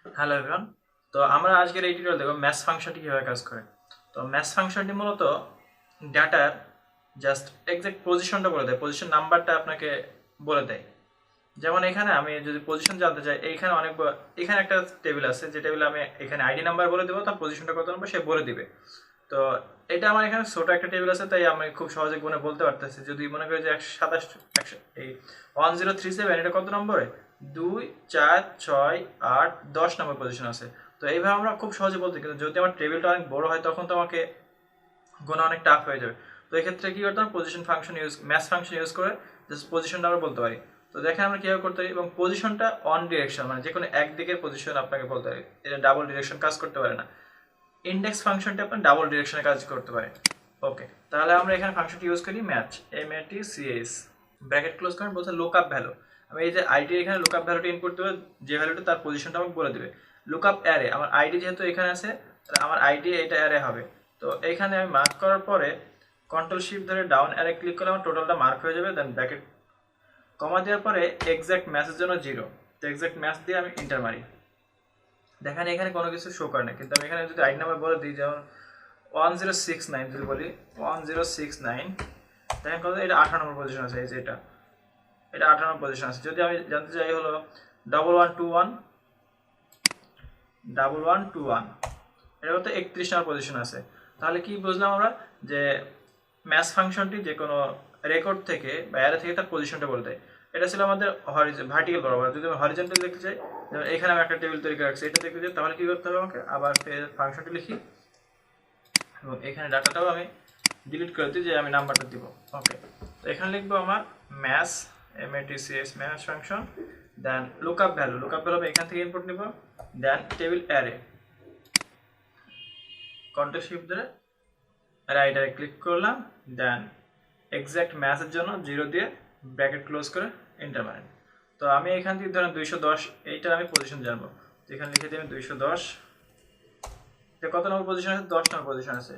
Hello everyone. তো আমরা আজকের এই টিউটোরিয়াল দেখব ম্যাথ ফাংশনটি কিভাবে কাজ করে। তো ম্যাথ ফাংশনটি মূলত ডাটার জাস্ট এক্সাক্ট পজিশনটা বলে দেয়, পজিশন নাম্বারটা আপনাকে বলে দেয়। যেমন এখানে আমি যদি পজিশন জানতে চাই, এইখানে এখানে একটা টেবিল আছে, যে টেবিলে আমি এখানে আইডি নাম্বার বলে দেবো, তার পজিশনটা কত নম্বর সে বলে দিবে। তো এটা আমার এখানে ছোট একটা টেবিল আছে, তাই আমি খুব সহজে গুণে বলতে পারতেছি। যদি মনে করি যে 127 এই 1037 এটা কত নম্বরে, 2 4 6 8 10 নম্বর পজিশন আছে। তো এইভাবে আমরা খুব সহজে বলতে, কিন্তু যদি আমার টেবিলটা অনেক বড় হয় তখন তো আমাকে গোনা অনেক টাফ হয়ে যাবে। তো এক্ষেত্রে কি করতাম, position function math function use করে জাস্ট পজিশনটা আমরা বলতে পারি। তো দেখেন আমরা কীভাবে করতে পারি, এবং পজিশনটা অন ডিরেকশন, মানে যে কোনো একদিকের পজিশন আপনাকে বলতে পারি, এটা ডাবল ডিরেকশন কাজ করতে পারে না। ইন্ডেক্স ফাংশনটা আপনার ডাবল ডিরেকশনে কাজ করতে পারে। ওকে, তাহলে আমরা এখানে ফাংশনটি ইউজ করি ম্যাচ, MATCH, ব্র্যাকেট ক্লোজ করেন, বলছে লুক আপ ভ্যালু। আমি এই যে আইডি এখানে লুক আপ ভ্যালুটা ইনপুট দেবো, যে ভ্যালুটা তার পজিশনটা আমাকে বলে দেবে। লুক আপ অ্যারে, আমার আইডি যেহেতু এখানে আছে, তাহলে আমার আইডি এটা অ্যারে হবে। তো এইখানে আমি মার্ক করার পরে কন্ট্রোল শিফট ধরে ডাউন অ্যারে ক্লিক করলে আমার টোটালটা মার্ক হয়ে যাবে। দেন ব্র্যাকেট কমা দেওয়ার পরে এক্সাক্ট ম্যাচের জন্য 0, তো এক্সাক্ট ম্যাচ দিয়ে আমি ইন্টার মারি। দেখেন এখানে কোনো কিছু শো করে না, কিন্তু আমি এখানে যদি আইডি নাম্বার বলে দিই, যেমন 1069 যদি বলি 1069, দেখেন কত, এটা 18 নম্বর পজিশন আছে। এই যে এটা 18 নম্বর পজিশন আছে। যদি আমি জানতে চাই হলো 1121 এটা কত, 31 নম্বর পজিশন আছে। তাহলে কি বুঝলাম আমরা, যে ম্যাথ ফাংশনটি যে কোনো রেকর্ড থেকে বা অ্যারে থেকে তার পজিশনটা বলে দেয়। এটা ছিল আমাদের ভার্টিক্যাল বরাবর। যদি আমি হরিজন্টাল দেখতে চাই, যেমন এখানে আমি একটা টেবিল তৈরি করে রাখছি, এটা দেখতে চাই, তাহলে কি করতে হবে, আমাকে আবার ফাংশনটি লিখি এবং এখানে ডাটাটাও আমি ডিলিট করে দিই, যে আমি নাম্বারটা দিব। ওকে, তো এখানে লিখবো আমার ম্যাথ, MATCH ম্যাথ ফাংশন, দেন লুকআপ ভ্যালু, আমি এখান থেকে ইনপুট নিব, দেন টেবিল অ্যারে, কন্ট্রোল শিফট ধরে রাইটারে ক্লিক করলাম, দেন এক্সাক্ট ম্যাথের জন্য 0 দিয়ে ব্র্যাকেট ক্লোজ করে এন্টার মারেন। তো আমি এখান থেকে ধরেন 210, এইটার আমি পজিশন জানবো, তো এখানে লিখে দিই আমি 210, কত নম্বর পজিশন আছে, 10 নম্বর পজিশন আছে।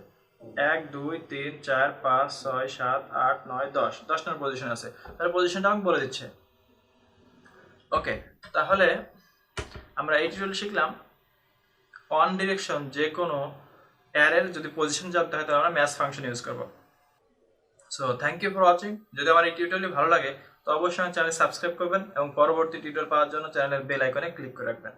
1 2 3 4 5 6 7 8 9 10, 10 নম্বর পজিশন আছে। তার পজিশনটা আমাকে বলে দিচ্ছে। ওকে, তাহলে আমরা এই টিউটোরিয়ালে শিখলাম অন ডিরেকশন যে কোনো অ্যারের যদি পজিশন জানতে হয়, তাহলে আমরা ম্যাথ ফাংশন ইউজ করব। So thank you for watching. যদি আমার এই টিউটোরিয়ালটি ভালো লাগে, তো অবশ্যই চ্যানেল সাবস্ক্রাইব করবেন এবং পরবর্তী টিউটোরিয়াল পাওয়ার জন্য চ্যানেলের বেল আইকনে ক্লিক করে রাখবেন।